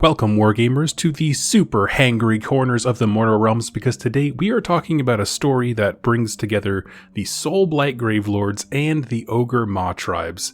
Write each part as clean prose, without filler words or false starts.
Welcome, Wargamers, to the super hangry corners of the Mortal Realms, because today we are talking about a story that brings together the Soublight Gravelords and the Ogor Ma Tribes.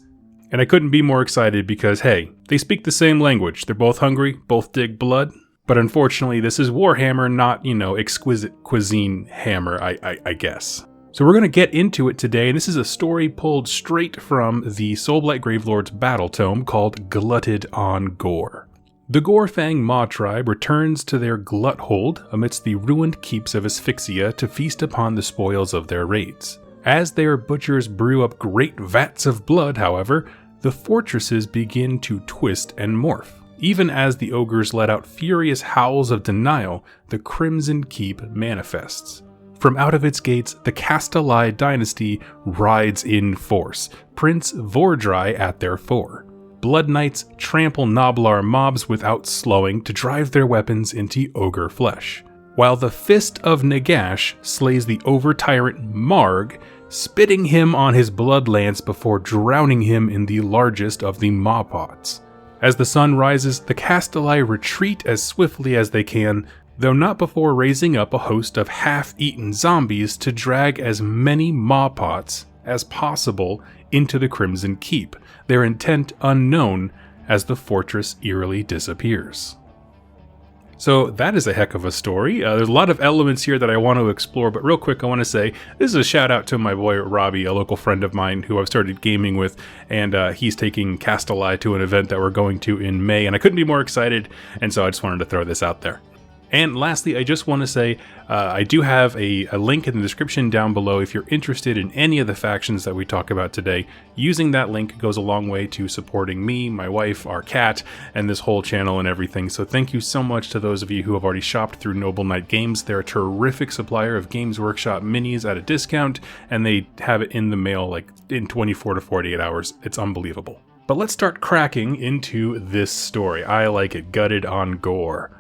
And I couldn't be more excited because, hey, they speak the same language. They're both hungry, both dig blood. But unfortunately, this is Warhammer, not, exquisite cuisine hammer, I guess. So we're going to get into it today, and this is a story pulled straight from the Soublight Gravelords battle tome called Glutted on Gore. The Gorfang Ma Tribe returns to their glut hold amidst the ruined keeps of Asphyxia to feast upon the spoils of their raids. As their butchers brew up great vats of blood, however, the fortresses begin to twist and morph. Even as the ogres let out furious howls of denial, the Crimson Keep manifests. From out of its gates, the Kastelai Dynasty rides in force, Prince Vordry at their fore. Blood Knights trample Noblar mobs without slowing to drive their weapons into ogre flesh, while the Fist of Nagash slays the over-tyrant Marg, spitting him on his blood lance before drowning him in the largest of the maw pots. As the sun rises, the Castellai retreat as swiftly as they can, though not before raising up a host of half-eaten zombies to drag as many maw pots as possible into the Crimson Keep, their intent unknown as the fortress eerily disappears. So that is a heck of a story. There's a lot of elements here that I want to explore, but real quick I want to say this is a shout out to my boy Robbie, a local friend of mine who I've started gaming with, and he's taking Castellai to an event that we're going to in May, and I couldn't be more excited, and so I just wanted to throw this out there. And lastly, I just want to say I do have a link in the description down below if you're interested in any of the factions that we talk about today. Using that link goes a long way to supporting me, my wife, our cat, and this whole channel and everything. So thank you so much to those of you who have already shopped through Noble Knight Games. They're a terrific supplier of Games Workshop minis at a discount, and they have it in the mail like in 24 to 48 hours. It's unbelievable. But let's start cracking into this story. I like it. Gutted on Gore.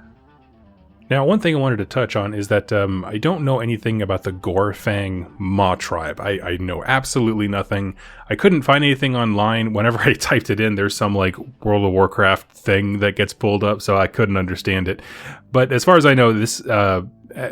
Now, one thing I wanted to touch on is that I don't know anything about the Gorfang Ma Tribe. I know absolutely nothing. I couldn't find anything online. Whenever I typed it in, there's some like World of Warcraft thing that gets pulled up, so I couldn't understand it. But as far as I know, this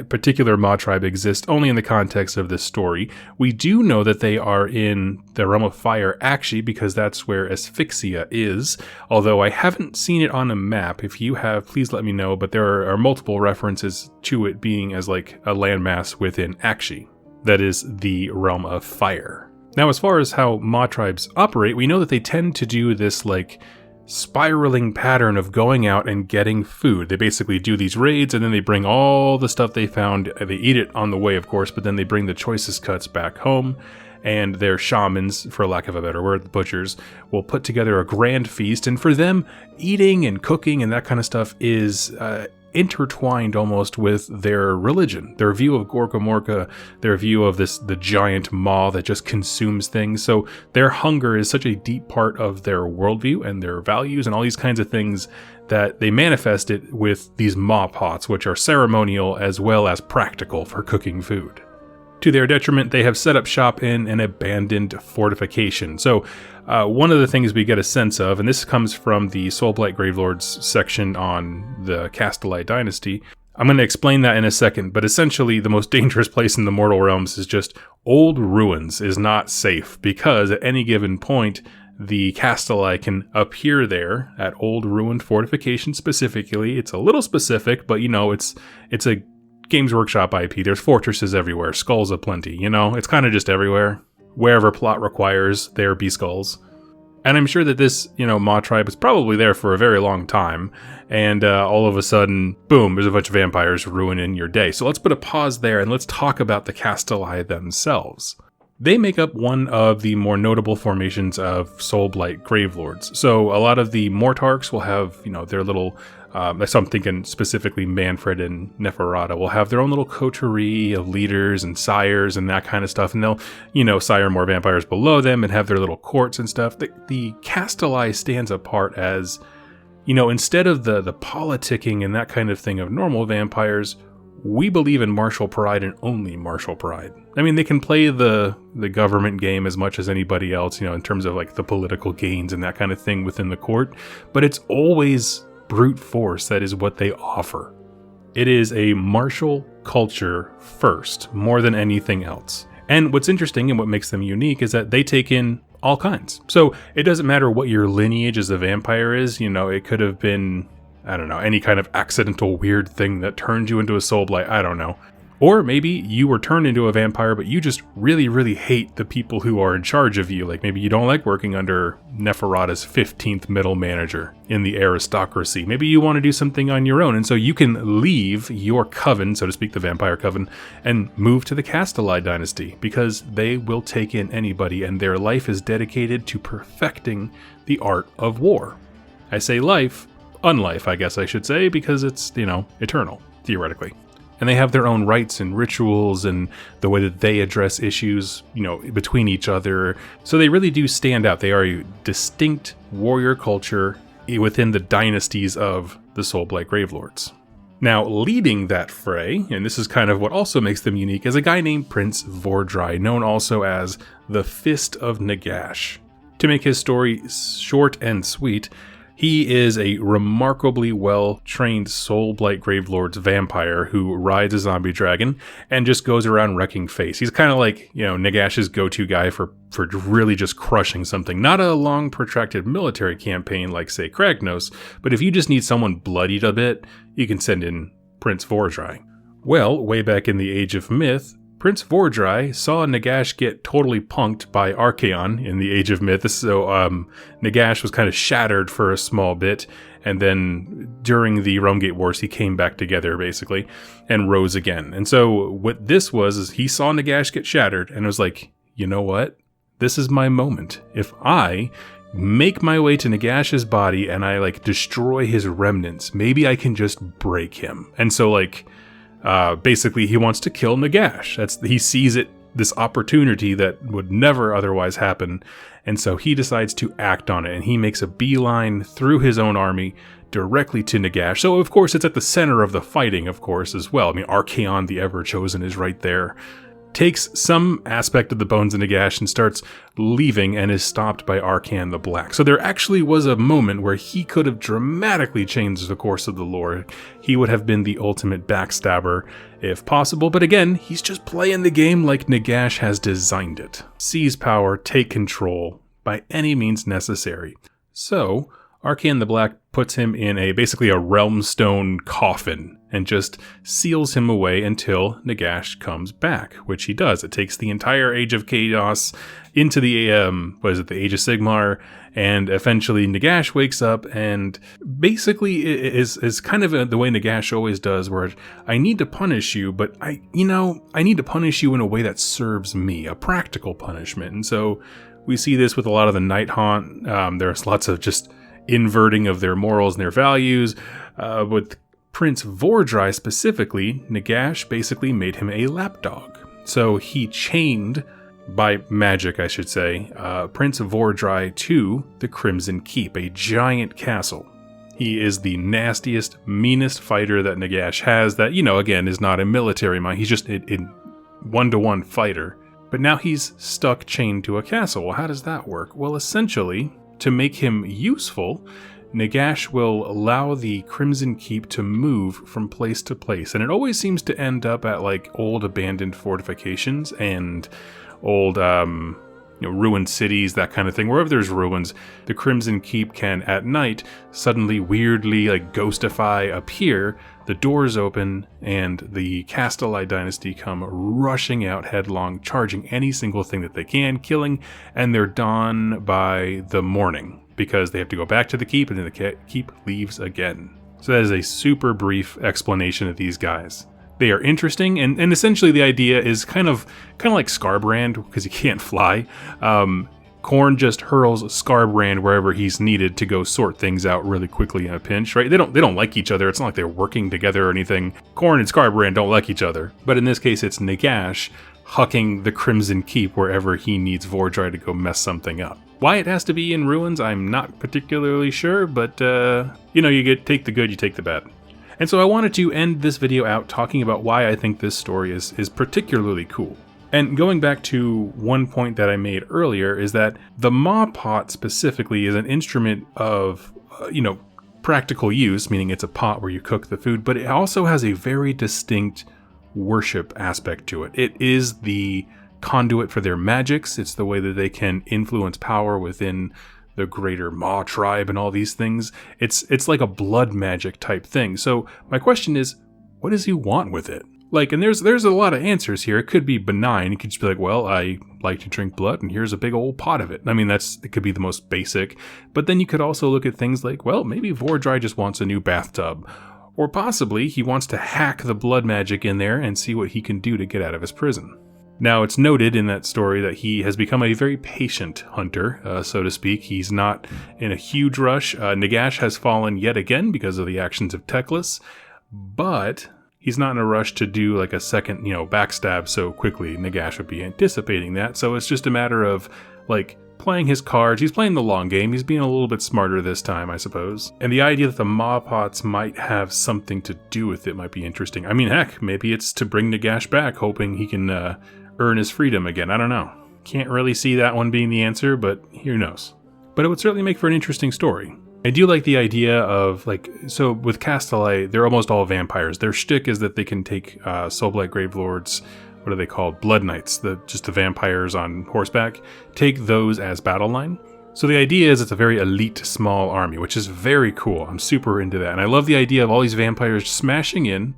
particular Ma Tribe exists only in the context of this story. We do know that they are in the Realm of Fire, actually, because that's where Asphyxia is, although I haven't seen it on a map. If you have, please let me know, but there are multiple references to it being as like a landmass within Akshi. That is the Realm of Fire. Now, as far as how Ma Tribes operate, we know that they tend to do this like spiraling pattern of going out and getting food. They basically do these raids and then they bring all the stuff they found. They eat it on the way, of course, but then they bring the choicest cuts back home, and their shamans, for lack of a better word, the butchers, will put together a grand feast. And for them, eating and cooking and that kind of stuff is intertwined almost with their religion, their view of Gorkamorka, their view of the giant maw that just consumes things. So their hunger is such a deep part of their worldview and their values and all these kinds of things that they manifest it with these maw pots, which are ceremonial as well as practical for cooking food. To their detriment, they have set up shop in an abandoned fortification. So one of the things we get a sense of, and this comes from the Soublight Gravelords section on the Kastelai Dynasty, I'm going to explain that in a second, but essentially the most dangerous place in the Mortal Realms is just old ruins is not safe, because at any given point, the Castellai can appear there at old ruined fortifications specifically. It's a little specific, but it's a Games Workshop IP. There's fortresses everywhere, skulls aplenty, it's kind of just everywhere. Wherever plot requires, there be skulls. And I'm sure that this, Ma Tribe is probably there for a very long time, and all of a sudden, boom, there's a bunch of vampires ruining your day. So let's put a pause there and let's talk about the Castellai themselves. They make up one of the more notable formations of Soublight Gravelords. So a lot of the Mortarchs will have, their little, so I'm thinking specifically Manfred and Neferata will have their own little coterie of leaders and sires and that kind of stuff. And they'll, sire more vampires below them and have their little courts and stuff. The Castellai stands apart as, instead of the politicking and that kind of thing of normal vampires, we believe in martial pride and only martial pride. I mean, they can play the government game as much as anybody else, in terms of like the political gains and that kind of thing within the court, but it's always brute force that is what they offer. It is a martial culture first, more than anything else. And what's interesting and what makes them unique is that they take in all kinds. So it doesn't matter what your lineage as a vampire is, it could have been, I don't know, any kind of accidental weird thing that turned you into a Soublight, I don't know. Or maybe you were turned into a vampire, but you just really, really hate the people who are in charge of you. Like maybe you don't like working under Neferata's 15th middle manager in the aristocracy. Maybe you want to do something on your own. And so you can leave your coven, so to speak, the vampire coven, and move to the Kastelai Dynasty because they will take in anybody and their life is dedicated to perfecting the art of war. I say life, unlife, I guess I should say, because it's, eternal, theoretically. And they have their own rites and rituals and the way that they address issues, between each other. So they really do stand out. They are a distinct warrior culture within the dynasties of the Soublight Gravelords. Now, leading that fray, and this is kind of what also makes them unique, is a guy named Prince Vordry, known also as the Fist of Nagash. To make his story short and sweet, he is a remarkably well-trained Soublight Gravelords vampire who rides a zombie dragon and just goes around wrecking face. He's kind of like, Nagash's go-to guy for really just crushing something. Not a long, protracted military campaign like, say, Kragnos, but if you just need someone bloodied a bit, you can send in Prince Vordry. Well, way back in the Age of Myth, Prince Vordry saw Nagash get totally punked by Archaon in the Age of Myth, so Nagash was kind of shattered for a small bit, and then during the Realmgate Wars he came back together, basically, and rose again. And so what this was is he saw Nagash get shattered, and was like, you know what? This is my moment. If I make my way to Nagash's body and I, destroy his remnants, maybe I can just break him. And so, basically, he wants to kill Nagash. He sees it, this opportunity that would never otherwise happen, and so he decides to act on it, and he makes a beeline through his own army directly to Nagash. So, of course, it's at the center of the fighting, of course, as well. I mean, Archaon, the Ever-Chosen, is right there. Takes some aspect of the bones of Nagash and starts leaving and is stopped by Archaon the Black. So there actually was a moment where he could have dramatically changed the course of the lore. He would have been the ultimate backstabber if possible, but again, he's just playing the game like Nagash has designed it. Seize power, take control by any means necessary. So Archaon the Black puts him in basically a Realmstone coffin and just seals him away until Nagash comes back, which he does. It takes the entire Age of Chaos into the, the Age of Sigmar, and eventually Nagash wakes up and basically is kind of the way Nagash always does, where I need to punish you, but I need to punish you in a way that serves me, a practical punishment. And so we see this with a lot of the Night Haunt. There's lots of just inverting of their morals and their values. With Prince Vordry specifically, Nagash basically made him a lapdog. So he chained, by magic I should say, Prince Vordry to the Crimson Keep, a giant castle. He is the nastiest, meanest fighter that Nagash has that, again, is not a military mind. He's just a one-to-one fighter. But now he's stuck chained to a castle. Well, how does that work? Well, essentially, to make him useful, Nagash will allow the Crimson Keep to move from place to place. And it always seems to end up at old abandoned fortifications and old ruined cities, that kind of thing. Wherever there's ruins, the Crimson Keep can at night suddenly weirdly ghostify appear. The doors open and the Kastelai Dynasty come rushing out headlong, charging any single thing that they can, killing, and they're done by the morning because they have to go back to the keep, and then the keep leaves again. So that is a super brief explanation of these guys. They are interesting, and essentially the idea is kind of like Scarbrand, because he can't fly. Khorne just hurls Scarbrand wherever he's needed to go sort things out really quickly in a pinch, right? They don't like each other. It's not like they're working together or anything. Khorne and Scarbrand don't like each other. But in this case, it's Nagash hucking the Crimson Keep wherever he needs Vordry to go mess something up. Why it has to be in ruins, I'm not particularly sure, but, you take the good, you take the bad. And so I wanted to end this video out talking about why I think this story is particularly cool. And going back to one point that I made earlier is that the Maw Pot specifically is an instrument of, practical use, meaning it's a pot where you cook the food, but it also has a very distinct worship aspect to it. It is the conduit for their magics. It's the way that they can influence power within the greater Mawtribe and all these things. It's like a blood magic type thing. So my question is, what does he want with it? Like, and there's a lot of answers here. It could be benign. It could just be like, well, I like to drink blood, and here's a big old pot of it. I mean, it could be the most basic. But then you could also look at things like, well, maybe Vordry just wants a new bathtub. Or possibly he wants to hack the blood magic in there and see what he can do to get out of his prison. Now, it's noted in that story that he has become a very patient hunter, so to speak. He's not in a huge rush. Nagash has fallen yet again because of the actions of Teclis, but he's not in a rush to do like a second, backstab so quickly. Nagash would be anticipating that, so it's just a matter of, like, playing his cards. He's playing the long game. He's being a little bit smarter this time, I suppose. And the idea that the maw pots might have something to do with it might be interesting. I mean, heck, maybe it's to bring Nagash back, hoping he can earn his freedom again. I don't know. Can't really see that one being the answer, but who knows. But it would certainly make for an interesting story. I do like the idea of, like, so with Castellai, they're almost all vampires. Their shtick is that they can take Soublight Gravelords, what are they called? Blood Knights, just the vampires on horseback, take those as battle line. So the idea is it's a very elite small army, which is very cool. I'm super into that. And I love the idea of all these vampires smashing in,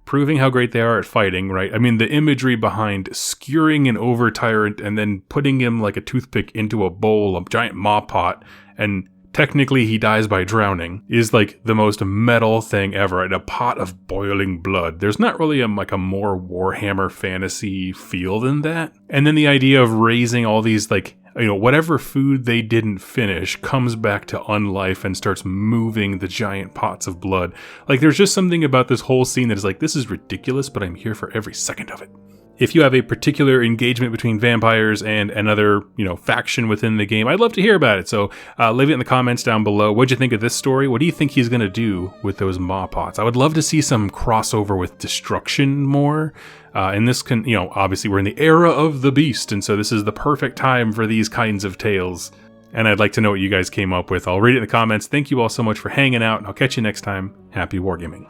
proving how great they are at fighting, right? I mean, the imagery behind skewering an over-tyrant and then putting him like a toothpick into a bowl, a giant maw pot, and technically he dies by drowning, is like the most metal thing ever, right? A pot of boiling blood. There's not really a more Warhammer fantasy feel than that. And then the idea of raising all these, like, whatever food they didn't finish comes back to unlife and starts moving the giant pots of blood. Like, there's just something about this whole scene that is like, this is ridiculous, but I'm here for every second of it. If you have a particular engagement between vampires and another, faction within the game, I'd love to hear about it. So leave it in the comments down below. What'd you think of this story? What do you think he's going to do with those maw pots? I would love to see some crossover with destruction more. And this can, obviously we're in the era of the beast, and so this is the perfect time for these kinds of tales. And I'd like to know what you guys came up with. I'll read it in the comments. Thank you all so much for hanging out, and I'll catch you next time. Happy wargaming.